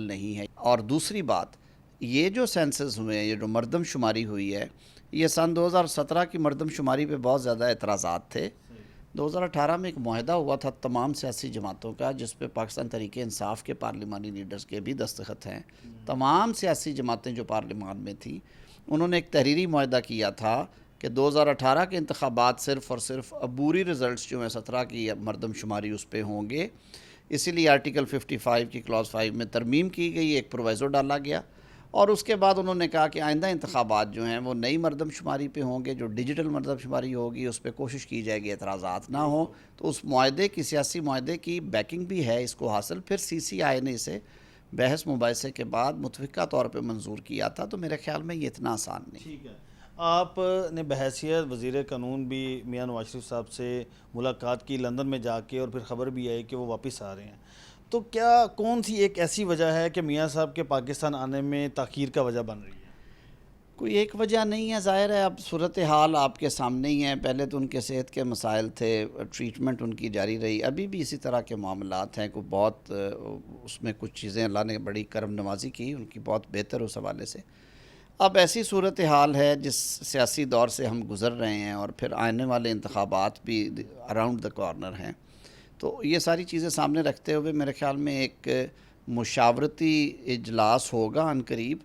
नहीं है। और दूसरी बात, ये जो सेंसस हुए हैं, ये जो मरदमशुमारी हुई है, ये सन 2017 की मरदमशुमारी पे बहुत ज़्यादा एतराज़ात थे। 2018 में एक मुआहदा हुआ था तमाम सियासी जमातों का, जिस पे पाकिस्तान तहरीक इंसाफ के पार्लिमानी लीडर्स के भी दस्तखत हैं। तमाम सियासी जमातें जो पार्लिमान में थी, उन्होंने एक तहरीरी मुआहदा किया था कि 2018 के इंतखाबात सिर्फ़ और सिर्फ अबूरी रिज़ल्ट जो हैं 17 की मरदमशुमारी उस पर होंगे। इसीलिए आर्टिकल 55 की क्लॉज 5 में तरमीम की गई, एक प्रोवाइज़ो डाला गया। और उसके बाद उन्होंने कहा कि आइंदा इंतखाबात जो हैं वो नई मरदमशुमारी पे होंगे, जो डिजिटल मरदमशुमारी होगी उस पर कोशिश की जाएगी एतराज़ात ना हो। तो उस मुआहदे की, सियासी मुआहदे की बैकिंग भी है इसको हासिल। फिर CCI ने इसे बहस मुबाहिसे के बाद मुतफ़िक़ा तौर पर मंजूर किया था। तो मेरे ख्याल में ये इतना आसान नहीं। ठीक है, आपने बहैसियत वज़ीर कानून भी मियां नवाज शरीफ साहब से मुलाकात की लंदन में जाके, और फिर ख़बर भी आई कि वो वापस आ रहे हैं। तो क्या कौन सी एक ऐसी वजह है कि मियां साहब के पाकिस्तान आने में ताख़ीर का वजह बन रही है? कोई एक वजह नहीं है, ज़ाहिर है अब सूरत हाल आपके सामने ही है। पहले तो उनके सेहत के मसाइल थे, ट्रीटमेंट उनकी जारी रही, अभी भी इसी तरह के मामलात हैं। कोई बहुत उसमें कुछ चीज़ें अल्लाह ने बड़ी करम नवाजी की उनकी, बहुत बेहतर उस हवाले से। अब ऐसी सूरत हाल है जिस सियासी दौर से हम गुज़र रहे हैं, और फिर आने वाले इंतखाबात भी अराउंड द कॉर्नर हैं। तो ये सारी चीज़ें सामने रखते हुए मेरे ख़्याल में एक मुशावरती इजलास होगा अनकरीब,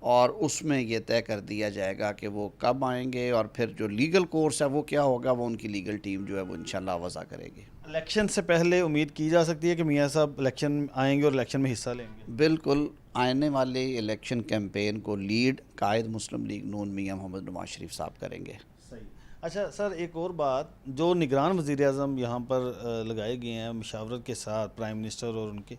और उसमें ये तय कर दिया जाएगा कि वो कब आएंगे, और फिर जो लीगल कोर्स है वो क्या होगा, वो उनकी लीगल टीम जो है वो इंशाल्लाह वज़ा करेगी। इलेक्शन से पहले उम्मीद की जा सकती है कि मियां साहब इलेक्शन में आएंगे और इलेक्शन में हिस्सा लेंगे? बिल्कुल, आने वाले इलेक्शन कैंपेन को लीड कायद मुस्लिम लीग नून मियां मोहम्मद नवाज शरीफ साहब करेंगे। सही। अच्छा सर, एक और बात, जो निगरान वज़ीर आज़म यहाँ पर लगाए गए हैं मशावरत के साथ, प्राइम मिनिस्टर और उनके,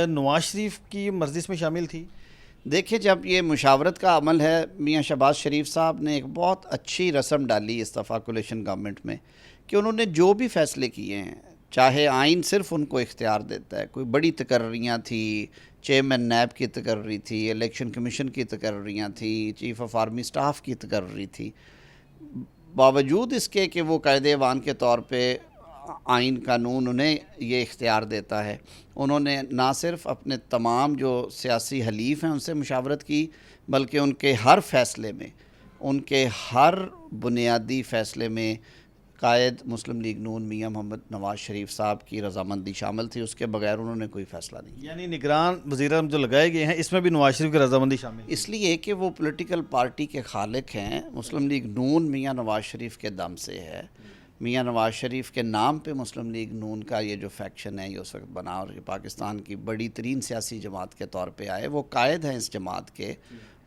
नवाज शरीफ की मर्ज़ी इसमें शामिल थी? देखिए, जब ये मुशावरत का अमल है, मियां शहबाज शरीफ साहब ने एक बहुत अच्छी रस्म डाली इस्तफ़ा कोलिशन गवर्नमेंट में, कि उन्होंने जो भी फ़ैसले किए हैं, चाहे आइन सिर्फ उनको इख्तियार देता है, कोई बड़ी तकर्रियाँ थी, चेयरमैन नैब की तकर्री थी, इलेक्शन कमीशन की तकर्रियाँ थी, चीफ़ ऑफ आर्मी स्टाफ की तकर्री थी, बावजूद इसके कि वो कायदे-ए-वान के तौर पे आइन कानून उन्हें ये इख्तियार देता है, उन्होंने ना सिर्फ अपने तमाम जो सियासी हलीफ हैं उनसे मुशावरत की, बल्कि उनके हर फ़ैसले में, उनके हर बुनियादी फ़ैसले में कायद मुस्लिम लीग नून मियां मोहम्मद नवाज शरीफ साहब की रजामंदी शामिल थी। उसके बगैर उन्होंने कोई फ़ैसला नहीं किया। यानी निगरान वज़ीर आज़म जो लगाए गए हैं इसमें भी नवाज शरीफ की रजामंदी शामिल है? इसलिए कि वो पॉलिटिकल पार्टी के खालिक हैं। मुस्लिम लीग नून मियां नवाज शरीफ के दम से है। मियां नवाज शरीफ के नाम पे मुस्लिम लीग नून का ये जो फैक्शन है ये उस वक्त बना, और ये पाकिस्तान की बड़ी तरीन सियासी जमात के तौर पे आए। वो कायद हैं इस जमात के,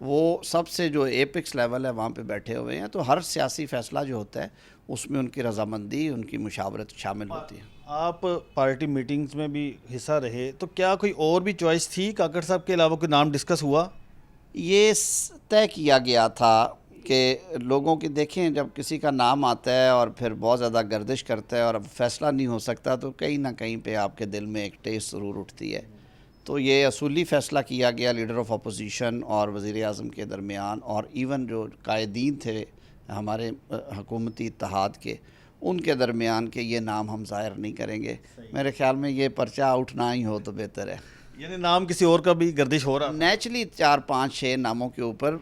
वो सबसे जो एपिक्स लेवल है वहाँ पे बैठे हुए हैं। तो हर सियासी फ़ैसला जो होता है उसमें उनकी रजामंदी, उनकी मुशावरत शामिल होती है। आप पार्टी मीटिंग्स में भी हिस्सा रहे, तो क्या कोई और भी चॉइस थी? काकड़ साहब के अलावा कोई नाम डिस्कस हुआ? ये तय किया गया था कि लोगों की, देखें जब किसी का नाम आता है और फिर बहुत ज़्यादा गर्दिश करता है और अब फ़ैसला नहीं हो सकता, तो कहीं ना कहीं पे आपके दिल में एक ठेस ज़रूर उठती है। तो ये असूली फ़ैसला किया गया लीडर ऑफ अपोजिशन और वज़ीर आज़म के दरमियान, और इवन जो कायदीन थे हमारे हुकूमती इत्तेहाद के, उनके दरमियान के ये नाम हम ज़ाहिर नहीं करेंगे। मेरे ख़्याल में ये पर्चा आउट ना ही हो तो बेहतर है। यानी नाम किसी और का भी गर्दिश हो रहा? नेचुरली 4-5-6 नामों के ऊपर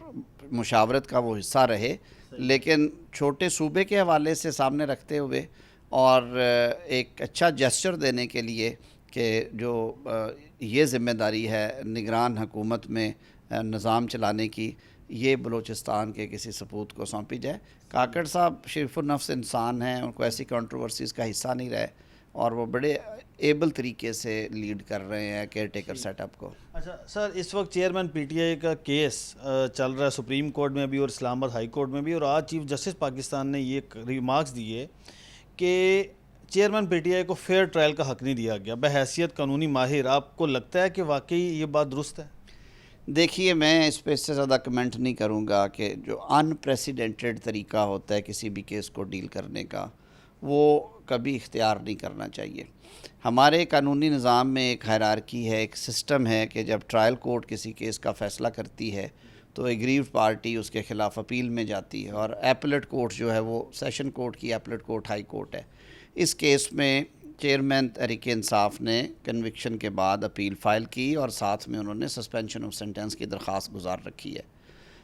मुशावरत का वो हिस्सा रहे, लेकिन छोटे सूबे के हवाले से सामने रखते हुए और एक अच्छा जेस्चर देने के लिए कि जो ये ज़िम्मेदारी है निगरान हुकूमत में निज़ाम चलाने की, ये बलूचिस्तान के किसी सपूत को सौंपी जाए। काकड़ साहब शरीफुन्नफ्स इंसान हैं, उनको ऐसी कंट्रोवर्सीज़ का हिस्सा नहीं रहे, और वो बड़े एबल तरीके से लीड कर रहे हैं केयर टेकर सेटअप को। अच्छा सर, इस वक्त चेयरमैन पीटीआई का केस चल रहा है सुप्रीम कोर्ट में भी और इस्लामाबाद हाई कोर्ट में भी, और आज चीफ जस्टिस पाकिस्तान ने ये रिमार्क्स दिए कि चेयरमैन पीटीआई को फेयर ट्रायल का हक नहीं दिया गया। बहैसियत कानूनी माहिर, आपको लगता है कि वाकई ये बात दुरुस्त है? देखिए, मैं इस पर इससे ज़्यादा कमेंट नहीं करूँगा कि जो अनप्रेसिडेंटेड तरीका होता है किसी भी केस को डील करने का, वो कभी इख्तियार नहीं करना चाहिए। हमारे कानूनी निज़ाम में एक हायरार्की है, एक सिस्टम है कि जब ट्रायल कोर्ट किसी केस का फ़ैसला करती है तो एग्रीव्ड पार्टी उसके ख़िलाफ़ अपील में जाती है, और एपलेट कोर्ट जो है वो सेशन कोर्ट की एपलेट कोर्ट हाई कोर्ट है। इस केस में चेयरमैन तहरीक इंसाफ ने कन्विक्शन के बाद अपील फ़ाइल की और साथ में उन्होंने सस्पेंशन ऑफ सेंटेंस की दरख्वास्त गुजार रखी है।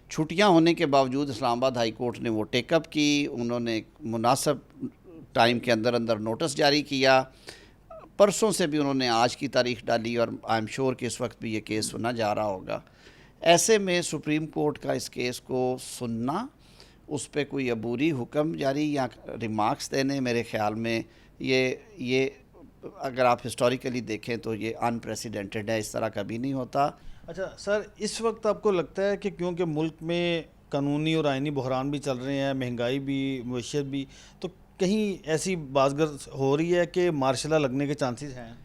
छुट्टियां होने के बावजूद इस्लामाबाद हाई कोर्ट ने वो टेकअप की। उन्होंने एक मुनासिब टाइम के अंदर अंदर नोटिस जारी किया। परसों से भी उन्होंने आज की तारीख डाली और आई एम श्योर कि इस वक्त भी ये केस सुना जा रहा होगा। ऐसे में सुप्रीम कोर्ट का इस केस को सुनना, उस पर कोई अबूरी हुक्म जारी या रिमार्क्स देने, मेरे ख़्याल में ये अगर आप हिस्टोरिकली देखें तो ये अनप्रेसिडेंटेड है, इस तरह कभी नहीं होता। अच्छा सर, इस वक्त आपको लगता है कि क्योंकि मुल्क में कानूनी और आइनी बहरान भी चल रहे हैं, महंगाई भी, मईशत भी, तो कहीं ऐसी बाज़गर हो रही है कि मार्शल लॉ लगने के चांसेस हैं?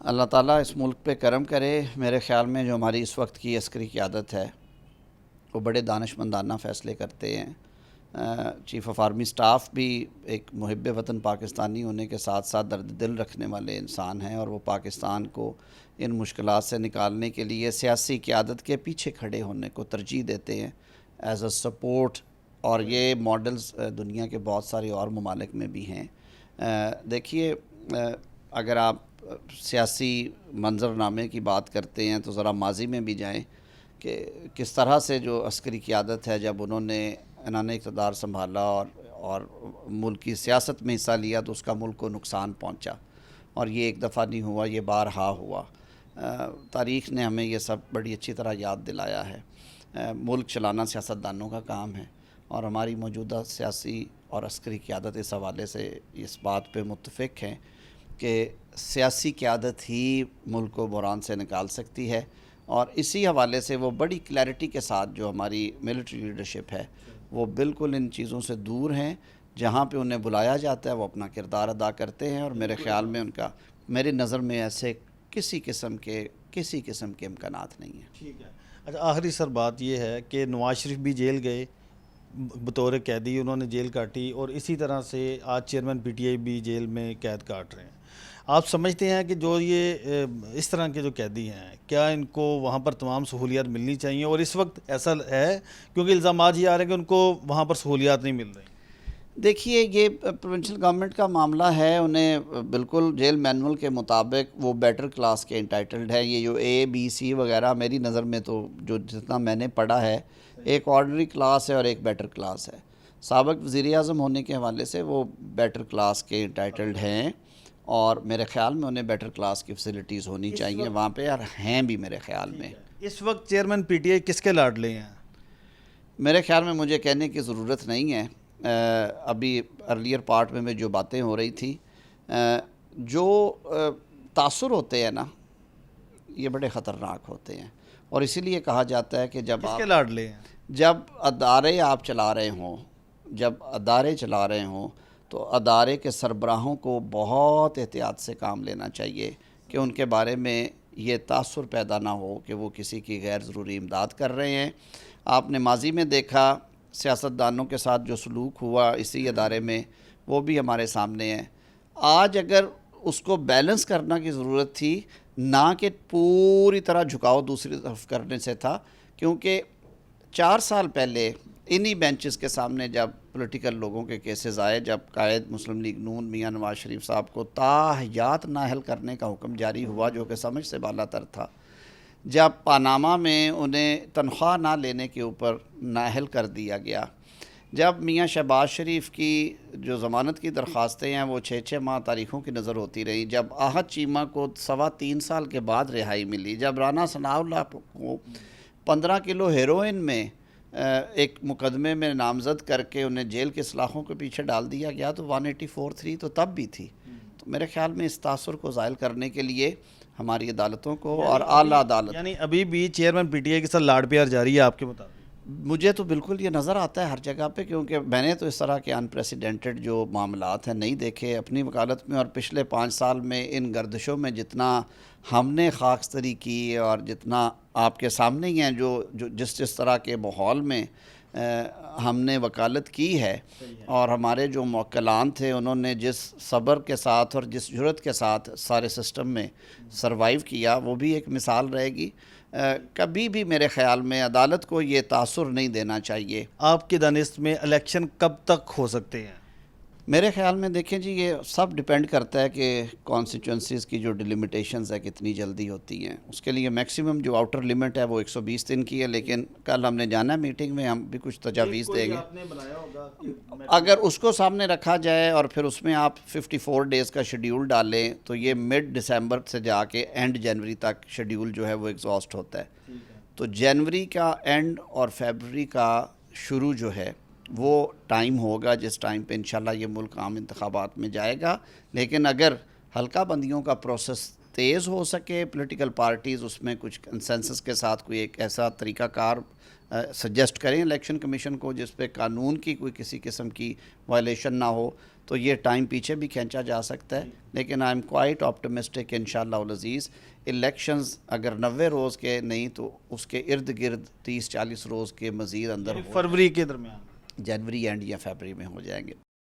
अल्लाह ताला इस मुल्क पे करम करे। मेरे ख़्याल में जो हमारी इस वक्त की अस्करी क़यादत है वो बड़े दानिशमंदाना फ़ैसले करते हैं। चीफ़ ऑफ आर्मी स्टाफ भी एक मुहिब वतन पाकिस्तानी होने के साथ साथ दर्द दिल रखने वाले इंसान हैं और वो पाकिस्तान को इन मुश्किलात से निकालने के लिए सियासी क़यादत के पीछे खड़े होने को तरजीह देते हैं एज अ सपोर्ट। और ये मॉडल्स दुनिया के बहुत सारे और ममालिक में भी हैं। देखिए, अगर आप सियासी मंजरनामे की बात करते हैं तो ज़रा माजी में भी जाएं कि किस तरह से जो अस्करी क़यादत है, जब उन्होंने इन्होंने इक़्तिदार संभाला और मुल्क की सियासत में हिस्सा लिया तो उसका मुल्क को नुकसान पहुंचा। और ये एक दफ़ा नहीं हुआ, ये बारहा हुआ। तारीख़ ने हमें ये सब बड़ी अच्छी तरह याद दिलाया है। मुल्क चलाना सियासतदानों का काम है और हमारी मौजूदा सियासी और अस्करी क़यादत इस हवाले से इस बात पे मुत्तफ़िक हैं कि सियासी क़यादत ही मुल्क को बहरान से निकाल सकती है। और इसी हवाले से वो बड़ी क्लैरिटी के साथ जो हमारी मिलिट्री लीडरशिप है वो बिल्कुल इन चीज़ों से दूर हैं। जहाँ पे उन्हें बुलाया जाता है वो अपना किरदार अदा करते हैं और मेरे ख़्याल में उनका, मेरी नज़र में ऐसे किसी किस्म के इम्कानात नहीं है। ठीक है। अच्छा, आखिरी सर बात ये है कि नवाज शरीफ भी जेल गए बतौर कैदी, उन्होंने जेल काटी, और इसी तरह से आज चेयरमैन पीटीआई भी जेल में कैद काट रहे हैं। आप समझते हैं कि जो ये इस तरह के जो कैदी हैं, क्या इनको वहाँ पर तमाम सहूलियात मिलनी चाहिए? और इस वक्त ऐसा है क्योंकि इल्ज़ामात ये आ रहे हैं कि उनको वहाँ पर सहूलियात नहीं मिल रही। देखिए, ये प्रोविंशियल गवर्नमेंट का मामला है। उन्हें बिल्कुल जेल मैनुअल के मुताबिक वो बेटर क्लास के इंटाइटल्ड है। ये जो A, B, C वगैरह, मेरी नज़र में तो जो जितना मैंने पढ़ा है, एक ऑर्डनरी क्लास है और एक बेटर क्लास है। साबिक वज़ीर-ए-आज़म होने के हवाले से वो बेटर क्लास के इंटाइटल्ड हैं और मेरे ख़्याल में उन्हें बेटर क्लास की फैसिलिटीज़ होनी चाहिए वहाँ पे, और हैं भी मेरे ख़्याल में। इस वक्त चेयरमैन पीटीआई किसके लाडले हैं? मेरे ख़्याल में मुझे कहने की ज़रूरत नहीं है। अभी अर्लियर पार्ट में जो बातें हो रही थी, जो तासुर होते हैं ना, ये बड़े ख़तरनाक होते हैं। और इसीलिए कहा जाता है कि किसके लाडले हैं? जब अदारे आप चला रहे हों, जब अदारे चला रहे हों तो अदारे के सरबराहों को बहुत एहतियात से काम लेना चाहिए कि उनके बारे में ये तासुर पैदा ना हो कि वो किसी की गैर ज़रूरी इमदाद कर रहे हैं। आपने माजी में देखा सियासतदानों के साथ जो सलूक हुआ इसी अदारे में, वो भी हमारे सामने है। आज अगर उसको बैलेंस करना की ज़रूरत थी, ना कि पूरी तरह झुकाव दूसरी तरफ करने से था, क्योंकि 4 साल पहले इन्हीं बेंचेस के सामने जब पॉलिटिकल लोगों के केसेस आए, जब कायद मुस्लिम लीग नून मियां नवाज शरीफ साहब को ताहयात नाअहल करने का हुक्म जारी हुआ जो कि समझ से बालातर था, जब पानामा में उन्हें तनख्वाह ना लेने के ऊपर नाअहल कर दिया गया, जब मियां शहबाज शरीफ की जो ज़मानत की दरख्वास्तें हैं वो 6-6 माह तारीख़ों की नज़र होती रही, जब आहत चीमा को 3.25 साल के बाद रिहाई मिली, जब राना सनाउल्लाह को 15 किलो हेरोइन में एक मुकदमे में नामज़द करके उन्हें जेल के सलाखों के पीछे डाल दिया गया, तो 184(3 तो तब भी थी। तो मेरे ख़्याल में इस तासुर को ज़ायल करने के लिए हमारी अदालतों को और आला अदालत, यानी अभी भी चेयरमैन पीटीआई के साथ लाड़ प्यार जारी है आपके मुताबिक? मुझे तो बिल्कुल ये नज़र आता है हर जगह पे, क्योंकि मैंने तो इस तरह के अनप्रेसिडेंटेड जो मामलात हैं नहीं देखे अपनी वकालत में। और पिछले 5 साल में इन गर्दिशों में जितना हमने खाकस्तरी की और जितना आपके सामने ही हैं, जो जिस तरह के माहौल में हमने वकालत की है और हमारे जो मौक्कलान थे उन्होंने जिस सब्र के साथ और जिस जुर्रत के साथ सारे सिस्टम में सरवाइव किया, वो भी एक मिसाल रहेगी। कभी भी मेरे ख़्याल में अदालत को ये तासुर नहीं देना चाहिए। आपकी दानिश में इलेक्शन कब तक हो सकते हैं? मेरे ख्याल में देखें जी, ये सब डिपेंड करता है कि कॉन्स्टिट्यूंसीज़ की जो डिलिमिटेशंस है कितनी जल्दी होती हैं। उसके लिए मैक्सिमम जो आउटर लिमिट है वो 120 दिन की है, लेकिन कल हमने जाना है मीटिंग में, हम भी कुछ तजावीज़ देंगे। आपने बनाया होगा कि अगर उसको सामने रखा जाए और फिर उसमें आप 54 डेज़ का शेड्यूल डालें तो ये मिड दिसंबर से जाके एंड जनवरी तक शेड्यूल जो है वो एग्जॉस्ट होता है। तो जनवरी का एंड और फरवरी का शुरू जो है वो टाइम होगा जिस टाइम पे इंशाल्लाह ये मुल्क आम इंतखाबात में जाएगा। लेकिन अगर हल्का बंदियों का प्रोसेस तेज़ हो सके, पॉलिटिकल पार्टीज़ उसमें कुछ कंसेंसस के साथ कोई एक ऐसा तरीक़ाकार सजेस्ट करें इलेक्शन कमीशन को जिस पे कानून की कोई किसी किस्म की वायलेशन ना हो, तो ये टाइम पीछे भी खींचा जा सकता है। लेकिन आई एम क्वाइट ऑप्टिमिस्टिक इंशाअल्लाह अज़ीज़। इलेक्शंस अगर 90 रोज़ के नहीं तो उसके इर्द गिर्द 30-40 रोज़ के मज़ीद अंदर फरवरी के दरमियान जनवरी एंड या फरवरी में हो जाएंगे।